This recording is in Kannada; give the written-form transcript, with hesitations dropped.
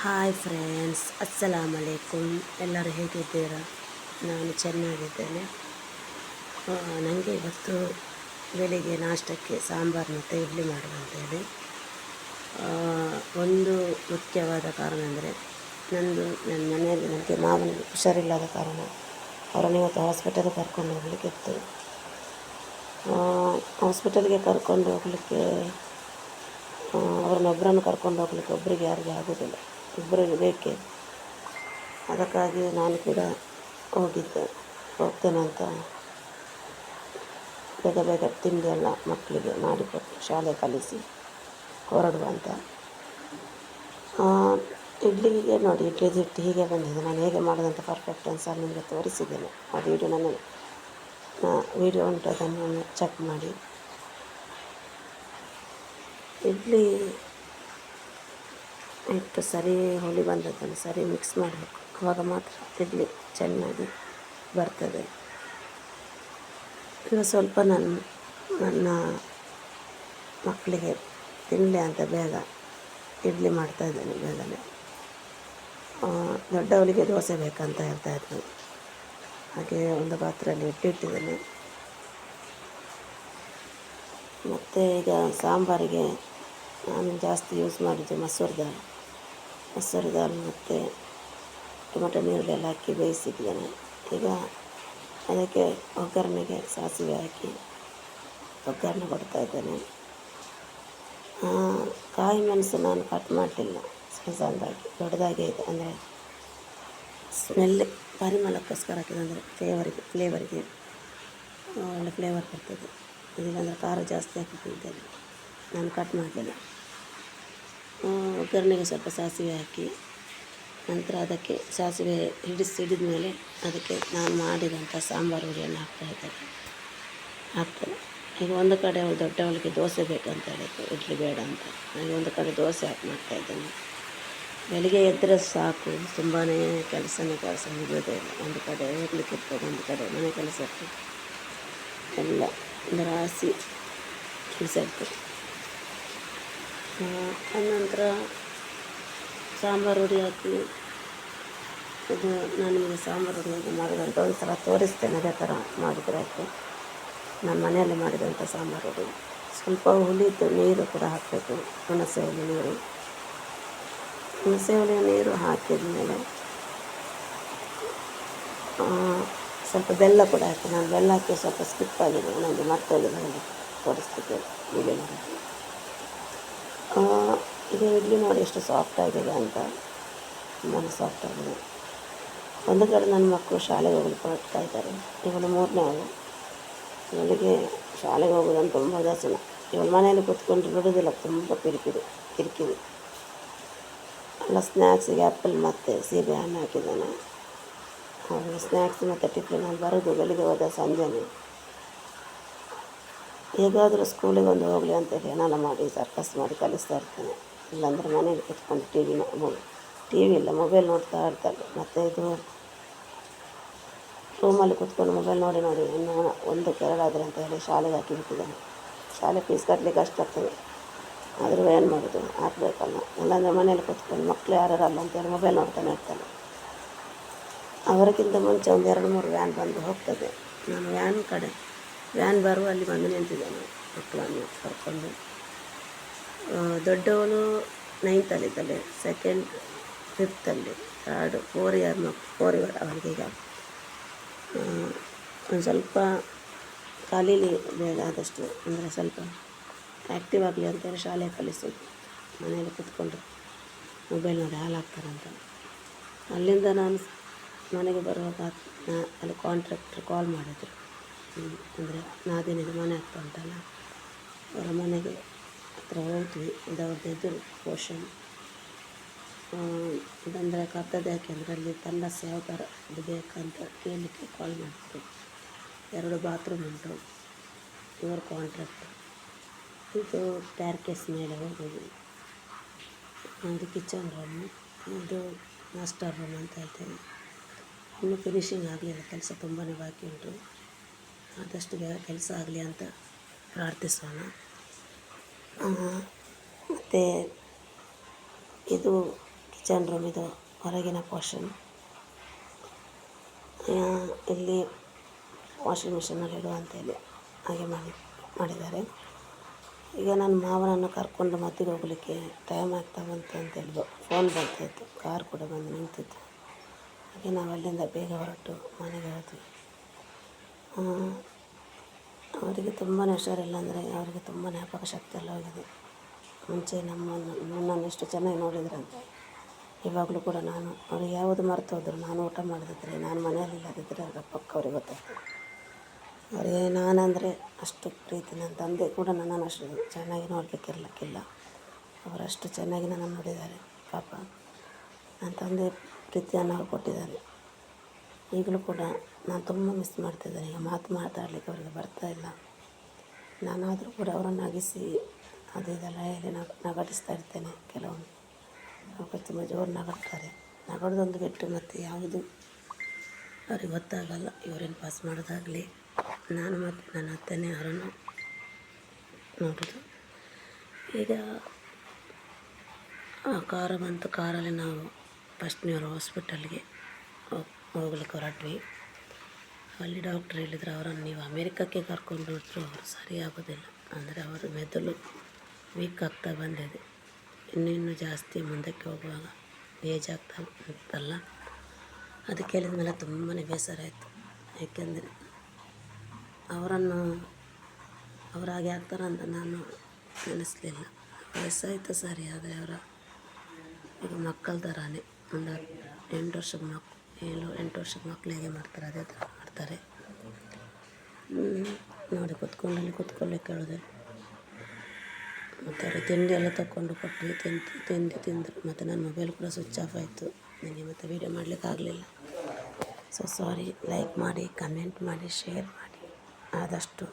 Hi friends, ಅಸ್ಸಲಾಮಲೈಕುಮ್. ಎಲ್ಲರೂ ಹೇಗಿದ್ದೀರಾ? ನಾನು ಚೆನ್ನಾಗಿದ್ದೇನೆ. ನನಗೆ ಇವತ್ತು ಬೆಳಿಗ್ಗೆ ನಾಷ್ಟಕ್ಕೆ ಸಾಂಬಾರು ಮತ್ತು ಇಡ್ಲಿ ಮಾಡುವಂತೇಳಿ. ಒಂದು ಮುಖ್ಯವಾದ ಕಾರಣ ಅಂದರೆ ನನ್ನ ಮನೆಯಲ್ಲಿ ನನಗೆ ಮಾವನಿಗೆ ಹುಷಾರಿಲ್ಲದ ಕಾರಣ ಅವರನ್ನು ಇವತ್ತು ಹಾಸ್ಪಿಟಲ್ಗೆ ಕರ್ಕೊಂಡು ಹೋಗಲಿಕ್ಕಿತ್ತು. ಹಾಸ್ಪಿಟಲ್ಗೆ ಕರ್ಕೊಂಡು ಹೋಗಲಿಕ್ಕೆ ಅವ್ರನ್ನೊಬ್ಬರನ್ನು ಕರ್ಕೊಂಡು ಹೋಗ್ಲಿಕ್ಕೆ ಒಬ್ಬರಿಗೆ ಯಾರಿಗೆ ಆಗೋದಿಲ್ಲ, ಇಬ್ಬರಿಗೆ ಬೇಕೇ. ಅದಕ್ಕಾಗಿ ನಾನು ಕೂಡ ಹೋಗ್ತೇನೆ ಅಂತ ಬೇಗ ಬೇಗ ತಿಂಡಿ ಎಲ್ಲ ಮಕ್ಕಳಿಗೆ ಮಾಡಿಕೊಟ್ಟು ಶಾಲೆ ಕಲಿಸಿ ಹೊರಡುವ ಅಂತ. ಇಡ್ಲಿಗೆ ನೋಡಿ, ಇಡ್ಲಿದು ಹಿಟ್ಟು ಹೀಗೆ ಬಂದಿದೆ. ನಾನು ಹೇಗೆ ಮಾಡೋದಂತ ಪರ್ಫೆಕ್ಟ್ ಅನ್ಸಲ್ಲಿ ನಿಮಗೆ ತೋರಿಸಿದ್ದೇನೆ. ಆ ವಿಡಿಯೋ ಉಂಟು, ಅದನ್ನು ಚೆಕ್ ಮಾಡಿ. ಇಡ್ಲಿ ಹಿಟ್ಟು ಸರಿ ಹೊಳಿ ಬಂದದ್ದನ್ನು ಸರಿ ಮಿಕ್ಸ್ ಮಾಡಬೇಕು, ಆವಾಗ ಮಾತ್ರ ಇಡ್ಲಿ ಚೆನ್ನಾಗಿ ಬರ್ತದೆ. ಈಗ ಸ್ವಲ್ಪ ನನ್ನ ಮಕ್ಕಳಿಗೆ ತಿನ್ನಲಿ ಅಂತ ಬೇಗ ಇಡ್ಲಿ ಮಾಡ್ತಾಯಿದ್ದೇನೆ ಬೇಗನೆ. ದೊಡ್ಡವಳಿಗೆ ದೋಸೆ ಬೇಕಂತ ಹೇಳ್ತಾಯಿದ್ರು, ಹಾಗೆ ಒಂದು ಪಾತ್ರೆಯಲ್ಲಿ ಇಟ್ಟಿದ್ದೇನೆ. ಮತ್ತು ಈಗ ಸಾಂಬಾರಿಗೆ ನಾನು ಜಾಸ್ತಿ ಯೂಸ್ ಮಾಡಿದ್ದು ಮಸೂರ್ ದಾಲ್ ಮತ್ತು ಟೊಮೆಟೊ ನೀರುಳ್ಳೆಲ್ಲ ಹಾಕಿ ಬೇಯಿಸಿದ್ದೇನೆ. ಈಗ ಅದಕ್ಕೆ ಒಗ್ಗರಣೆಗೆ ಸಾಸಿವೆ ಹಾಕಿ ಒಗ್ಗರಣೆ ಕೊಡ್ತಾಯಿದ್ದೇನೆ. ಕಾಯಿ ಮೆಣಸು ನಾನು ಕಟ್ ಮಾಡಲಿಲ್ಲ, ಸಣ್ಣದಾಗಿ ದೊಡ್ಡದಾಗಿ ಇದೆ. ಅಂದರೆ ಸ್ಮೆಲ್ ಪರಿಮಳಕ್ಕೋಸ್ಕರ ಹಾಕಿದೆ, ಅಂದರೆ ಫ್ಲೇವರಿಗೆ ಒಳ್ಳೆ ಫ್ಲೇವರ್ ಬರ್ತದೆ. ಇಲ್ಲಾಂದರೆ ಖಾರ ಜಾಸ್ತಿ ಹಾಕಿ ತಿಂತೇನೆ, ನಾನು ಕಟ್ ಮಾಡಲಿಲ್ಲ. ಒಗ್ಗರಣೆಗೆ ಸ್ವಲ್ಪ ಸಾಸಿವೆ ಹಾಕಿ ನಂತರ ಅದಕ್ಕೆ ಸಾಸಿವೆ ಹಿಡಿದ ಮೇಲೆ ಅದಕ್ಕೆ ನಾನು ಮಾಡಿದಂಥ ಸಾಂಬಾರು ಹುಡಿಯನ್ನು ಹಾಕ್ತೇನೆ. ಈಗ ಒಂದು ಕಡೆ ದೊಡ್ಡವಳಿಗೆ ದೋಸೆ ಬೇಕಂತ ಹೇಳಿದ್ದು, ಇಡ್ಲಿ ಬೇಡ ಅಂತ. ಹಾಗೆ ಒಂದು ಕಡೆ ದೋಸೆ ಮಾಡ್ತಾಯಿದ್ದೇನೆ. ಬೆಳಿಗ್ಗೆ ಎದ್ದರೆ ಸಾಕು, ತುಂಬಾ ಕೆಲಸ ಮುಗಿಯೋದೇ ಇಲ್ಲ. ಒಂದು ಕಡೆ ಹೋಗ್ಲಿಕ್ಕಿರ್ತದೆ, ಒಂದು ಕಡೆ ಮನೆ ಕೆಲಸ ಇರ್ತದೆ, ಎಲ್ಲ ಅಂದರೆ ರಾಶಿ ಕೆಲಸ ಇರ್ತದೆ. ಅನಂತರ ಸಾಂಬಾರು ಹುಡಿ ಹಾಕಿ ಇದು ನಾನು ನಿಮಗೆ ಸಾಂಬಾರು ಹುಡಿ ಮಾಡಿದಂಥ ಒಂದು ಸಲ ತೋರಿಸ್ತೇನೆ. ಅದೇ ಥರ ಮಾಡಿದರೆ ಆಯಿತು. ನಾನು ಮನೆಯಲ್ಲಿ ಮಾಡಿದಂಥ ಸಾಂಬಾರು ಹುಡಿ ಸ್ವಲ್ಪ ಹುಳಿದು ನೀರು ಕೂಡ ಹಾಕಬೇಕು, ಹುಣಸೆ ಹುಳಿ ನೀರು ಹಾಕಿದ ಮೇಲೆ ಸ್ವಲ್ಪ ಬೆಲ್ಲ ಕೂಡ ಹಾಕಿ. ನಾನು ಬೆಲ್ಲ ಹಾಕಿ ಸ್ವಲ್ಪ ಸ್ಕಿಪ್ ಆಗಿದೆ, ನನಗೆ ಮತ್ತೆ ತೋರಿಸ್ತಿದ್ದೆ ವಿಡಿಯೋ ಮಾಡಿ. ಈಗ ಇಡ್ಲಿ ನೋಡಿ ಎಷ್ಟು ಸಾಫ್ಟ್ ಆಗಿದೆ ಅಂತ, ತುಂಬಾ ಸಾಫ್ಟ್ ಆಗಿದೆ. ಒಂದು ಕಡೆ ನನ್ನ ಮಕ್ಕಳು ಶಾಲೆಗೆ ಹೋಗ್ಲಿಕ್ಕೆ ಹೊರಡ್ತಾ ಇದ್ದಾರೆ. ಇವಳು 3ನೇ ಅವಳು. ಇವಳಿಗೆ ಶಾಲೆಗೆ ಹೋಗೋದಂತ ತುಂಬ ವ್ಯಸನ. ಇವಳು ಮನೆಯಲ್ಲಿ ಕೂತ್ಕೊಂಡು ಬಿಡೋದಿಲ್ಲ, ತುಂಬ ಕಿರಿಕಿರಿ. ಎಲ್ಲ ಸ್ನ್ಯಾಕ್ಸಿಗೆ ಆ್ಯಪಲ್ ಮತ್ತು ಸೀಬೆ ಹಣ್ಣು ಹಾಕಿದ್ದಾನೆ. ಅವಳು ಸ್ನ್ಯಾಕ್ಸ್ ಮತ್ತು ಟಿಫಿನಲ್ಲಿ ಬರೋದು ಬೆಳಿಗ್ಗೆ ಹೋದ ಸಂಜೆನೇ. ಹೇಗಾದರೂ ಸ್ಕೂಲಿಗೆ ಒಂದು ಹೋಗಲಿ ಅಂತೇಳಿ ಏನೆಲ್ಲ ಮಾಡಿ ಸರ್ಕಸ್ ಮಾಡಿ ಕಲಿಸ್ತಾ ಇರ್ತಾನೆ. ಇಲ್ಲಾಂದರೆ ಮನೇಲಿ ಕೂತ್ಕೊಂಡು ಟಿ ವಿ ಇಲ್ಲ, ಮೊಬೈಲ್ ನೋಡ್ತಾ ಇರ್ತಾಳೆ. ಮತ್ತು ಇದು ರೂಮಲ್ಲಿ ಕೂತ್ಕೊಂಡು ಮೊಬೈಲ್ ನೋಡಿ ಇನ್ನೂ ಒಂದು ಕೆರಳಾದರೆ ಅಂತ ಹೇಳಿ ಶಾಲೆಗೆ ಹಾಕಿಬಿಟ್ಟಿದ್ದಾನೆ. ಶಾಲೆ ಫೀಸ್ ಕಟ್ಟಲಿಕ್ಕೆ ಅಷ್ಟು ಆಗ್ತದೆ, ಆದರೂ ಏನು ಮಾಡೋದು, ಹಾಕಬೇಕಲ್ಲ. ಇಲ್ಲಾಂದರೆ ಮನೇಲಿ ಕೂತ್ಕೊಂಡು ಮಕ್ಕಳು ಯಾರಲ್ಲ ಅಂತೇಳಿ ಮೊಬೈಲ್ ನೋಡ್ತಾನೆ ಇರ್ತಾನೆ. ಅವರಿಗಿಂತ ಮುಂಚೆ ಒಂದು 2-3 ವ್ಯಾನ್ ಬಂದು ಹೋಗ್ತದೆ. ನಾನು ವ್ಯಾನ್ ಬರುವ ಅಲ್ಲಿ ಬಂದು ನಿಂತಿದ್ದೇನೆ ಮಕ್ಕಳನ್ನು ಕರ್ಕೊಂಡು. ದೊಡ್ಡವಳು 9th second 5th, third 4 year ಅವನಿಗೆ. ಈಗ ಒಂದು ಸ್ವಲ್ಪ ಕಲೀಲಿ ಬೇಗ ಆದಷ್ಟು, ಅಂದರೆ ಸ್ವಲ್ಪ ಆ್ಯಕ್ಟಿವ್ ಆಗಲಿ ಅಂತೇಳಿ ಶಾಲೆ ಕಲಿಸೋದು. ಮನೆಯಲ್ಲಿ ಕೂತ್ಕೊಂಡು ಮೊಬೈಲ್ ನೋಡಿ ಹಾಳಾಗ್ತಾರಂತ. ಅಲ್ಲಿಂದ ನಾನು ಮನೆಗೆ ಬರುವಾಗ ಅಲ್ಲಿ ಕಾಂಟ್ರಾಕ್ಟ್ರ್ ಕಾಲ್ ಮಾಡಿದ್ರು. ಅಂದರೆ ನಾದಿನಿಗೆ ಮನೆ ಆಗ್ತಾ ಉಂಟಲ್ಲ, ಅವರ ಮನೆಗೆ ಹತ್ರ ಹೋದ್ವಿ. ಇದವ್ರದ್ದು ಎದುರು ಪೋಷನ್ ಇದಂದರೆ ಕರ್ತದೆ, ಯಾಕೆಂದರೆ ಅಲ್ಲಿ ತಂಡಸ್ ಯಾವ ಥರ ಇದು ಬೇಕಂತ ಕೇಳಲಿಕ್ಕೆ ಕಾಲ್ ಮಾಡಿದ್ರು. 2 ಬಾತ್ರೂಮ್ ಉಂಟು. ಇವರು ಕಾಂಟ್ರಾಕ್ಟ್. ಇದು ಪ್ಯಾರ್ಕೇಸ್ ಮೇಲೆ ಹೋಗೋದು. ಇದು ಕಿಚನ್ ರೂಮು, ಇದು ಮಾಸ್ಟರ್ ರೂಮ್ ಅಂತ ಹೇಳ್ತೇನೆ. ಇನ್ನೂ ಫಿನಿಷಿಂಗ್ ಆಗಲಿಲ್ಲ, ಕೆಲಸ ತುಂಬಾ ಬಾಕಿ ಉಂಟು. ಆದಷ್ಟು ಬೇಗ ಕೆಲಸ ಆಗಲಿ ಅಂತ ಪ್ರಾರ್ಥಿಸೋಣ. ಮತ್ತು ಇದು ಕಿಚನ್ ರೂಮ್ ಇದು ಹೊರಗಿನ ಪೋರ್ಷನ್. ಇಲ್ಲಿ ವಾಷಿಂಗ್ ಮಿಷಿನಲ್ಲಿ ಇಡುವಂತೇಳಿ ಹಾಗೆ ಮಾಡಿದ್ದಾರೆ. ಈಗ ನನ್ನ ಮಾವನನ್ನು ಕರ್ಕೊಂಡು ಮದ್ದಿಗೆ ಹೋಗಲಿಕ್ಕೆ ಟೈಮ್ ಆಗ್ತಾ ಬಂತು ಅಂತೇಳಿ ಫೋನ್ ಬರ್ತಾಯಿತ್ತು, ಕಾರ್ ಕೂಡ ಬಂದು ನಿಂತಿತ್ತು. ಹಾಗೆ ನಾವು ಅಲ್ಲಿಂದ ಬೇಗ ಹೊರಟು ಮನೆಗೆ ಹೋದ್ವಿ. ಅವರಿಗೆ ತುಂಬಾ ಹುಷಾರಿಲ್ಲ, ಅಂದರೆ ಅವರಿಗೆ ತುಂಬ ಜ್ಞಾಪಕ ಶಕ್ತಿ ಎಲ್ಲ ಹೋಗಿದೆ. ಮುಂಚೆ ನನ್ನನ್ನು ಎಷ್ಟು ಚೆನ್ನಾಗಿ ನೋಡಿದ್ರಂತೆ. ಇವಾಗಲೂ ಕೂಡ ಅವ್ರಿಗೆ ಯಾವುದು ಮರೆತು ಹೋದರು, ನಾನು ಊಟ ಮಾಡದಿದ್ದರೆ, ನಾನು ಮನೆಯಲ್ಲಿ ಇಲ್ಲದಿದ್ದರೆ ಅವರ ಪಕ್ಕ ಅವ್ರಿಗೆ ಗೊತ್ತಾಗ್ತದೆ. ಅವರಿಗೆ ನಾನಂದರೆ ಅಷ್ಟು ಪ್ರೀತಿ. ನನ್ನ ತಂದೆ ಕೂಡ ನನ್ನನ್ನು ಅಷ್ಟು ಚೆನ್ನಾಗಿ ನೋಡಲಿಕ್ಕಿರಲಿಕ್ಕಿಲ್ಲ, ಅವರಷ್ಟು ಚೆನ್ನಾಗಿ ನನ್ನನ್ನು ನೋಡಿದ್ದಾರೆ. ಪಾಪ ನನ್ನ ತಂದೆ ಪ್ರೀತಿಯನ್ನು ಅವರು ಕೊಟ್ಟಿದ್ದಾರೆ. ಈಗಲೂ ಕೂಡ ನಾನು ತುಂಬ ಮಿಸ್ ಮಾಡ್ತಿದ್ದೇನೆ. ಈಗ ಮಾತಾಡಲಿಕ್ಕೆ ಅವರಿಗೆ ಬರ್ತಾಯಿಲ್ಲ. ನಾನಾದರೂ ಕೂಡ ಅವರನ್ನು ನಗಿಸಿ ಇದೆಲ್ಲ ಹೇಳಿ ನಗಾಡಿಸ್ತಾ ಇರ್ತೇನೆ. ಕೆಲವೊಮ್ಮೆ ಅವರು ತುಂಬ ಜೋರು ನಗಾಡ್ತಾರೆ. ನಗಾಡೋದೊಂದು ಬಿಟ್ಟು ಮತ್ತು ಯಾವುದು ಅವ್ರಿಗೆ ಗೊತ್ತಾಗಲ್ಲ. ಇವರೇನು ಪಾಸ್ ಮಾಡೋದಾಗಲಿ, ನಾನು ಮತ್ತು ನನ್ನ ಅತ್ತೆನೇ ಅವರನ್ನು ನೋಡೋದು. ಈಗ ಕಾರು ಬಂತು. ಕಾರಲ್ಲಿ ನಾವು ಫಸ್ಟ್ನಿಯವರು ಹಾಸ್ಪಿಟಲ್ಗೆ ಹೋಗ್ಲಿಕ್ಕೆ ಹೊರಟ್ವಿ. ಅಲ್ಲಿ ಡಾಕ್ಟ್ರ್ ಹೇಳಿದ್ರು, ಅವರನ್ನು ನೀವು ಅಮೇರಿಕಕ್ಕೆ ಕರ್ಕೊಂಡು ಹೋದ್ರು ಅವರು ಸರಿ ಆಗೋದಿಲ್ಲ, ಅಂದರೆ ಅವರು ಮೆದುಳು ವೀಕ್ ಆಗ್ತಾ ಬಂದಿದೆ. ಇನ್ನೂ ಜಾಸ್ತಿ ಮುಂದಕ್ಕೆ ಹೋಗುವಾಗ ಏಜ್ ಆಗ್ತಾ ಉಂಟಲ್ಲ. ಅದಕ್ಕೆ ಹೇಳಿದ ಮೇಲೆ ತುಂಬಾ ಬೇಸರ ಆಯಿತು. ಏಕೆಂದರೆ ಅವರಾಗೆ ಆಗ್ತಾರಂತ ನಾನು ನೆನೆಸಲಿಲ್ಲ. ವಯಸ್ಸಾಯಿತು ಸರಿ, ಆದರೆ ಅವರ ಈಗ ಮಕ್ಕಳ ಥರನೇ ಒಂದು 8 ವರ್ಷದ ಮಕ್ಕಳು ಹೇಗೆ ಮಾಡ್ತಾರೆ ಅದೇ ಥರ ಮಾಡ್ತಾರೆ. ನೋಡಿ ಕೂತ್ಕೊಳ್ಳಿಕ್ಕೆ ಹೇಳಿದೆ. ಮತ್ತು ಅವರು ತಿಂಡಿ ಎಲ್ಲ ತಗೊಂಡು ಕೊಟ್ಟು ತಿಂದರು. ಮತ್ತು ನನ್ನ ಮೊಬೈಲ್ ಕೂಡ ಸ್ವಿಚ್ ಆಫ್ ಆಯಿತು. ನನಗೆ ಮತ್ತೆ ವೀಡಿಯೋ ಮಾಡಲಿಕ್ಕೆ ಆಗಲಿಲ್ಲ. So sorry. ಲೈಕ್ ಮಾಡಿ, ಕಮೆಂಟ್ ಮಾಡಿ, ಶೇರ್ ಮಾಡಿ. ಆದಷ್ಟು